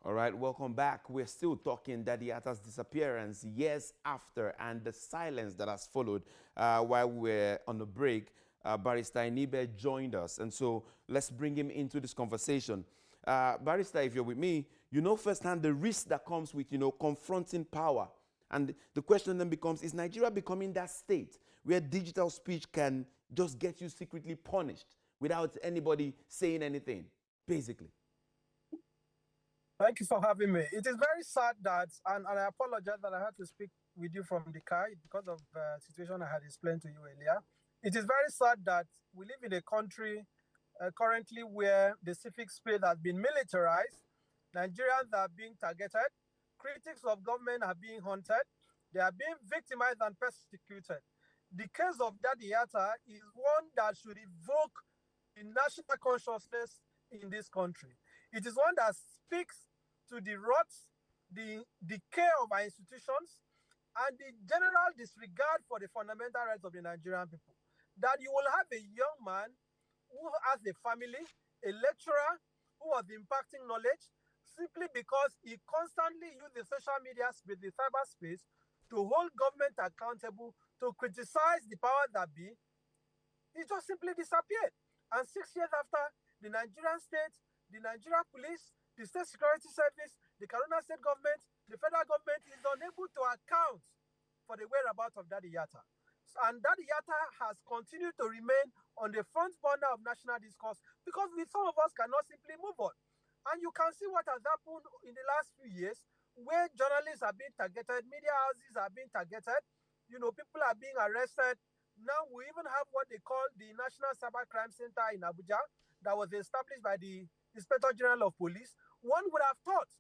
All right, welcome back. We're still talking Dadiyata's disappearance years after and the silence that has followed while we're on the break. Barrister Inibe joined us, and so let's bring him into this conversation. Barrister, if you're with me, you know firsthand the risk that comes with, confronting power. And the question then becomes, is Nigeria becoming that state where digital speech can just get you secretly punished without anybody saying anything, basically? Thank you for having me. It is very sad that, and I apologize that I had to speak with you from the car because of the situation I had explained to you earlier. It is very sad that we live in a country currently where the civic space has been militarized. Nigerians are being targeted. Critics of government are being hunted. They are being victimized and persecuted. The case of Dadiyata is one that should evoke the national consciousness in this country. It is one that speaks to the roots, the decay of our institutions, and the general disregard for the fundamental rights of the Nigerian people. That you will have a young man who has a family, a lecturer who was impacting knowledge simply because he constantly used the social media space, the cyberspace, to hold government accountable, to criticize the powers that be. He just simply disappeared. And 6 years after, the Nigerian state, the Nigerian police, the State Security Service, the Kaduna State government, the federal government is unable to account for the whereabouts of Dadiyata. And Dadiyata has continued to remain on the front burner of national discourse because some of us cannot simply move on. And you can see what has happened in the last few years where journalists are being targeted, media houses are being targeted, people are being arrested. Now we even have what they call the National Cybercrime Center in Abuja that was established by the Inspector General of Police. One would have thought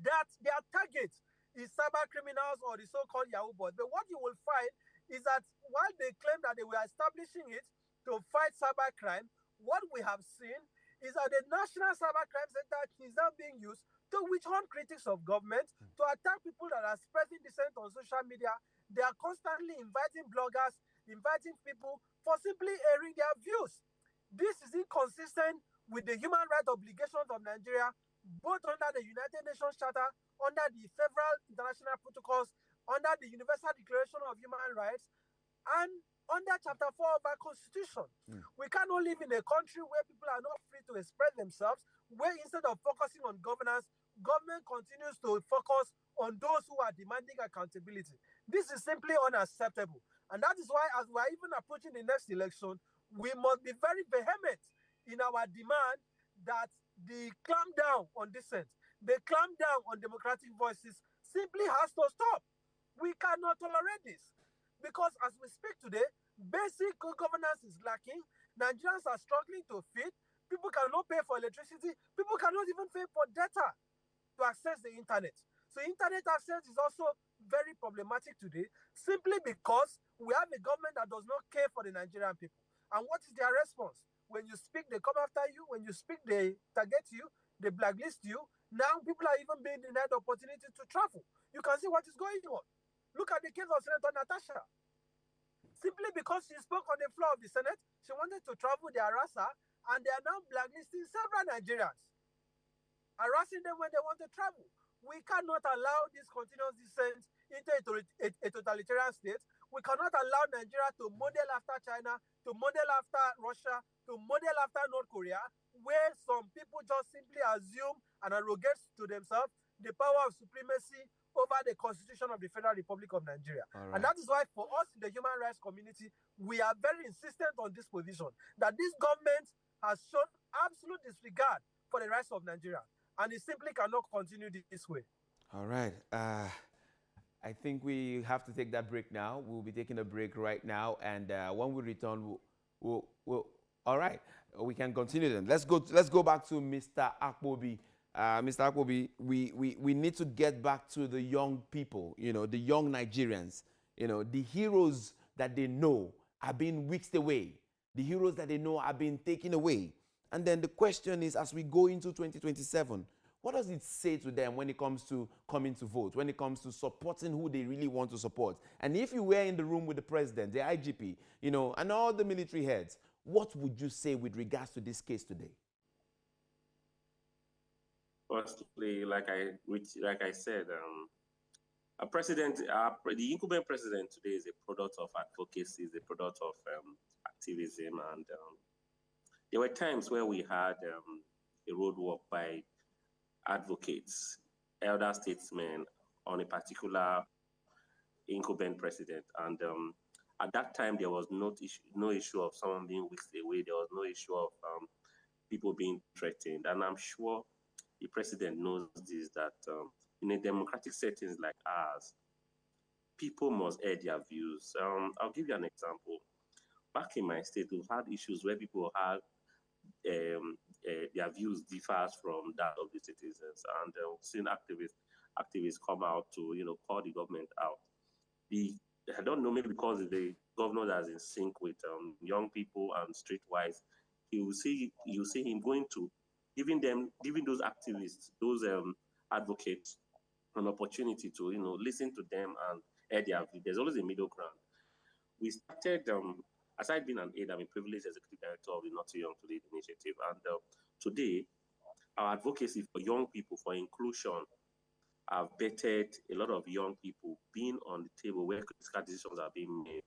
that their target is cyber criminals or the so-called Yahoo boys. But what you will find is that while they claim that they were establishing it to fight cybercrime, what we have seen is that the National Cybercrime Center is now being used to witch hunt critics of government, to attack people that are spreading dissent on social media. They are constantly inviting bloggers, inviting people for simply airing their views. This is inconsistent with the human rights obligations of Nigeria, both under the United Nations Charter, under the several international protocols, under the Universal Declaration of Human Rights, and under Chapter 4 of our Constitution. We cannot live in a country where people are not free to express themselves, where instead of focusing on governance, government continues to focus on those who are demanding accountability. This is simply unacceptable. And that is why, as we are even approaching the next election, we must be very vehement in our demand that the clamp down on dissent, the clamp down on democratic voices simply has to stop. We cannot tolerate this because as we speak today, basic good governance is lacking. Nigerians are struggling to feed. People cannot pay for electricity. People cannot even pay for data to access the internet. So internet access is also very problematic today simply because we have a government that does not care for the Nigerian people. And what is their response? When you speak, they come after you. When you speak, they target you. They blacklist you. Now people are even being denied the opportunity to travel. You can see what is going on. Look at the case of Senator Natasha. Simply because she spoke on the floor of the Senate, she wanted to travel, they harass her, and they are now blacklisting several Nigerians, harassing them when they want to travel. We cannot allow this continuous descent into a totalitarian state. We cannot allow Nigeria to model after China, to model after Russia, to model after North Korea, where some people just simply assume and arrogate to themselves the power of supremacy over the Constitution of the Federal Republic of Nigeria. Right. And that is why for us in the human rights community, we are very insistent on this position, that this government has shown absolute disregard for the rights of Nigeria. And it simply cannot continue this way. All right. I think we have to take that break now. We'll be taking a break right now. And when we return, we'll all right, we can continue then. Let's go back to Mr. Akpobi. Mr. Akpobi, we need to get back to the young people, the young Nigerians, the heroes that they know are being whisked away. The heroes that they know are being taken away. And then the question is, as we go into 2027, what does it say to them when it comes to coming to vote, when it comes to supporting who they really want to support? And if you were in the room with the president, the IGP, and all the military heads, what would you say with regards to this case today? Firstly, like I said, the incumbent president today is a product of advocacy, is a product of activism, and there were times where we had a roadwork by advocates, elder statesmen on a particular incumbent president, and at that time there was no issue of someone being whisked away. There was no issue of people being threatened, and I'm sure the president knows this, that in a democratic settings like ours, people must air their views. I'll give you an example. Back in my state, we've had issues where people had their views differs from that of the citizens, and we've seen activists come out to call the government out. I don't know, maybe because the governor that's in sync with young people and streetwise, you see him going to giving those activists, those advocates, an opportunity to listen to them and air their view. There's always a middle ground. We started, aside being an aide, I'm a privileged executive director of the Not Too Young to Lead initiative, and today our advocacy for young people, for inclusion, have bettered a lot of young people being on the table where critical decisions are being made.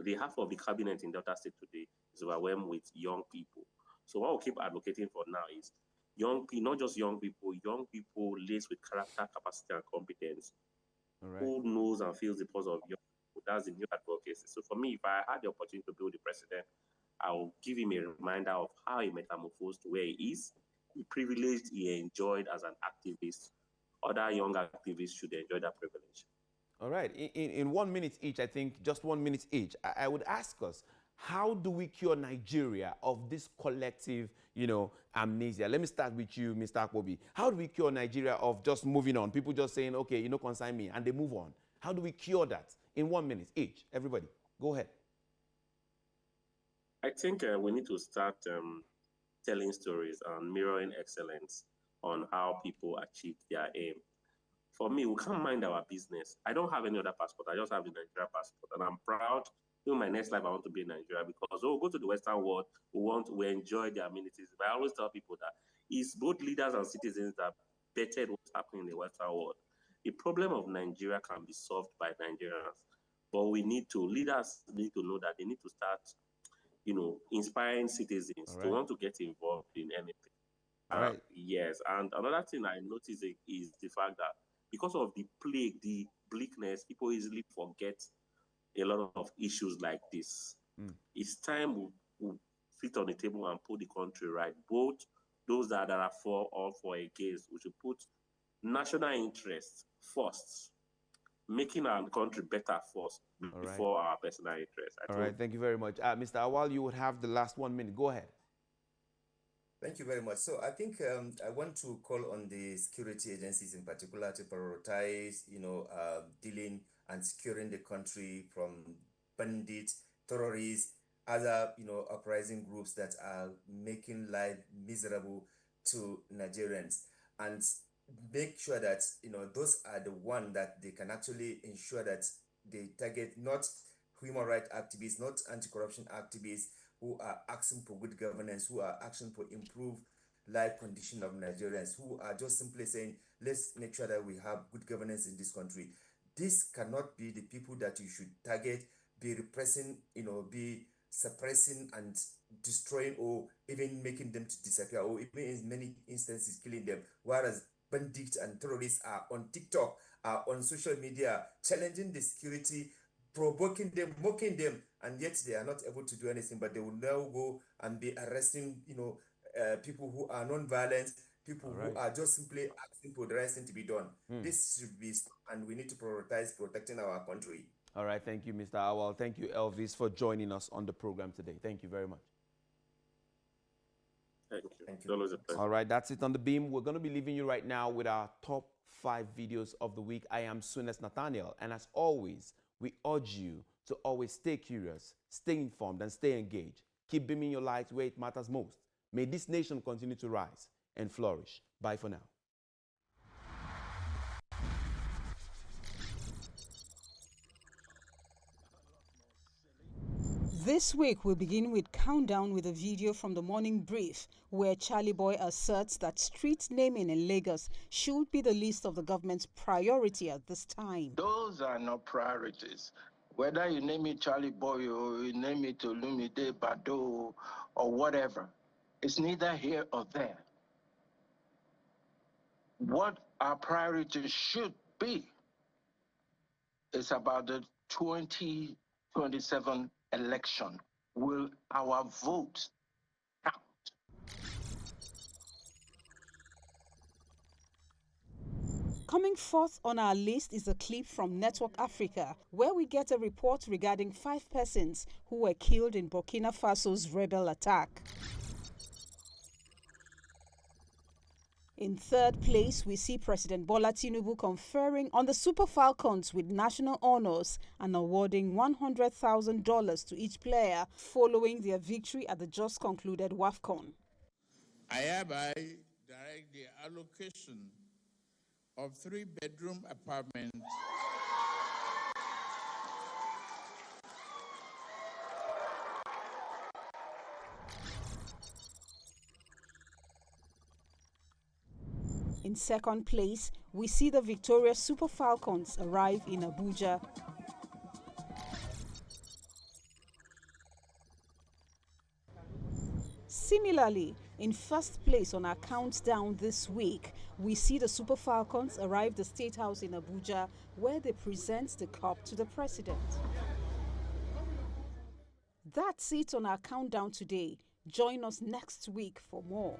The half of the cabinet in Delta State today is overwhelmed with young people. So what we'll keep advocating for now is young people, not just young people laced with character, capacity, and competence, who knows and feels the pulse of young people. That's the new advocacy. So for me, if I had the opportunity to be with the president, I will give him a reminder of how he metamorphosed to where he is, the privilege he enjoyed as an activist. Other young activists should enjoy that privilege. All right. In 1 minute each, I think, just 1 minute each, I would ask us, how do we cure Nigeria of this collective, amnesia? Let me start with you, Mr. Akwobi. How do we cure Nigeria of just moving on? People just saying, okay, consign me, and they move on. How do we cure that? In 1 minute each, everybody, go ahead. I think we need to start telling stories and mirroring excellence on how people achieve their aim. For me, we can't mind our business. I don't have any other passport. I just have the Nigeria passport, and I'm proud. In my next life, I want to be in Nigeria because we'll go to the Western world. We enjoy the amenities. But I always tell people that it's both leaders and citizens that bettered what's happening in the Western world. The problem of Nigeria can be solved by Nigerians, but leaders need to know that they need to start, inspiring citizens to want to get involved in anything. All right. Yes, and another thing I notice is the fact that because of the plague, the bleakness, people easily forget a lot of issues like this. It's time we sit on the table and put the country right. Both those that are for or for against, we should put national interests first, making our country better first before our personal interests. All right, thank you very much. Mr. Awal, you would have the last 1 minute. Go ahead. Thank you very much. So I think I want to call on the security agencies in particular to prioritize, dealing and securing the country from bandits, terrorists, other, uprising groups that are making life miserable to Nigerians, and make sure that, those are the one that they can actually ensure that they target not human rights activists, not anti-corruption activists, who are asking for good governance, who are asking for improved life condition of Nigerians, who are just simply saying, let's make sure that we have good governance in this country. This cannot be the people that you should target, be repressing, be suppressing and destroying, or even making them to disappear, or even in many instances killing them. Whereas bandits and terrorists are on TikTok, are on social media, challenging the security, provoking them, mocking them, and yet they are not able to do anything. But they will now go and be arresting, people who are non-violent, people who are just simply asking for the right thing to be done. This should be, and we need to prioritize protecting our country. All right, thank you, Mr. Awal. Thank you, Elvis, for joining us on the program today. Thank you very much. Thank you. Thank you. All right, that's it on the beam. We're going to be leaving you right now with our top 5 videos of the week. I am Sunes Nathaniel, and as always, we urge you to always stay curious, stay informed, and stay engaged. Keep beaming your light where it matters most. May this nation continue to rise and flourish. Bye for now. This week, we'll begin with Countdown with a video from the morning brief, where Charlie Boy asserts that street naming in Lagos should be the list of the government's priority at this time. Those are not priorities. Whether you name it Charlie Boy or you name it Olumide Bado or whatever, it's neither here or there. What our priority should be is about the 2027 election. Will our vote count? Coming forth on our list is a clip from Network Africa, where we get a report regarding 5 persons who were killed in Burkina Faso's rebel attack. In third place, we see President Bola Tinubu conferring on the Super Falcons with national honors and awarding $100,000 to each player following their victory at the just concluded WAFCON. I hereby direct the allocation of 3-bedroom apartments In second place, we see the victorious Super Falcons arrive in Abuja. Similarly, in first place on our countdown this week, we see the Super Falcons arrive the State House in Abuja, where they present the cup to the president. That's it on our countdown today. Join us next week for more.